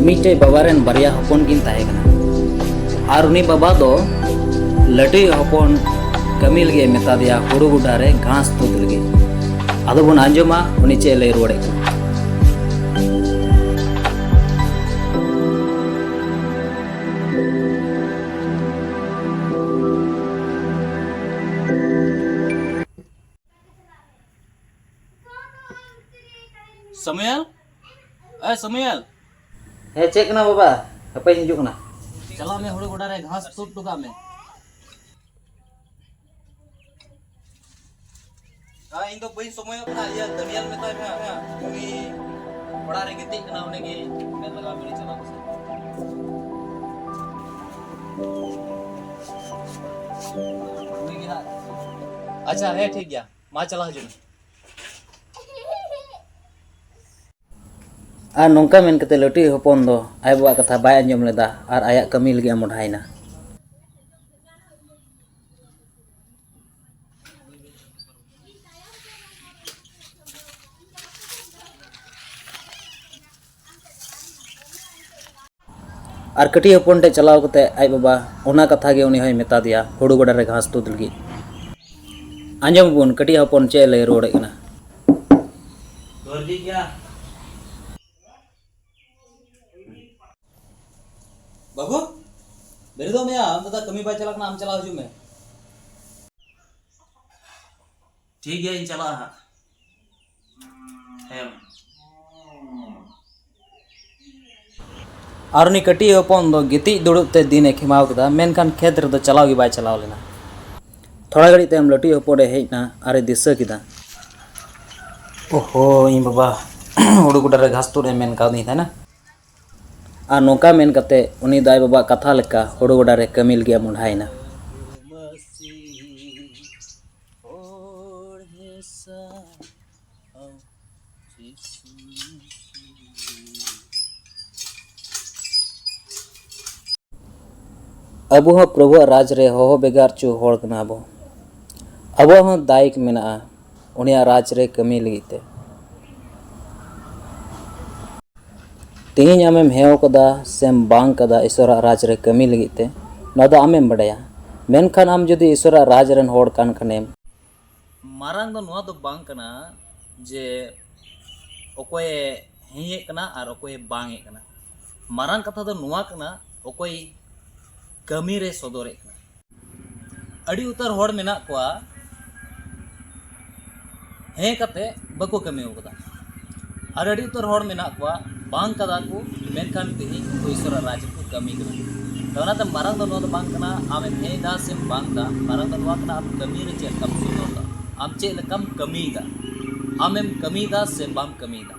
मीटे बाबारेन बारिया हपन किन ताहे कना आर उनी बाबा दो लटी हपन कमी लगे मेता दिया हुड़ू गुडा रे घास तुद लगे आदो बन आंजमा उनी चे लय रुवाड़े कना। Samuel? Samuel? हे चेक ना बाबा apa हिजुक ना चला मैं हुड़ू गुडा रे घास तुद टुका में इन तो बई समय अपना या दनियाल में ताय में उनी बड़ा रे गिती कना उने के मैं लगा मेरी चला बस अच्छा है ठीक गया मां चला हजू आर नौका मेन कते लटी हपन दो आय बाबा कथा बाय अंजम लेदा आर आया कमी लगे मोढ़ाइना। आर कटी हपन टे चलाव कते आय बाबा ओना कथा गे उनी होय मेता दिया हुड़ू गडा रे घास तुद लगी अंजम बुन कटी हपन चे लय रोड़े कना गर्दी क्या बाबू मेरे दो मैं हम दादा कमी बाय चला ना हम चला हजू में ठीक है इन चला है आर उनी कटी हपन दो गिति दुड़ुब ते दिन खिमाव कदा मेनखान खेत रे दो चलाव गे बाय चलाव लेना थोड़ा घड़ी ते लटी हपन रे हेजना आरे दिसा किदा ओहो इन बाबा हुड़ू गुडा रे घास तुद मेन कादी था ना आ नौका मेन कते उनी दाय बाबा कथा लेका हुड़ू गडा रे कमी लगे मोढ़ाइना। अबो हो प्रभु राज रे हो बेगार चु होड़ कना अबो हो दायिक मेना उनिया राज रे कमी लगीते तीन आमेम हेव कदा सेम बांग कदा ईश्वरा राज रे कमी लगीते ना दो आमेम बड़ाया मेनखान आम जदि ईश्वरा राज रेन होड़ कान खनेम मारांग दो नोआ दो बांग कना जे ओकोय हेये कना आर ओकोय बांगे कना मारांग कथा दो नोआ कना ओकोय कमी रे सदोरे कना अड़ी उतर होड़ मेना कोआ हे कते बको कमी होकदा आर अड़ी उतर होड़ मेना कोआ बांग कदा को मेनखान तेही को ईश्वर राज को कमी कना तो ना तो मारांग दो नो दो बांग कना आमे हे दा सेम बांग दा मारांग दो नोआ कना आम कमी रे चे कम सुनो दा आम चे कम कमी दा आमेम कमी दा से बाम कमी दा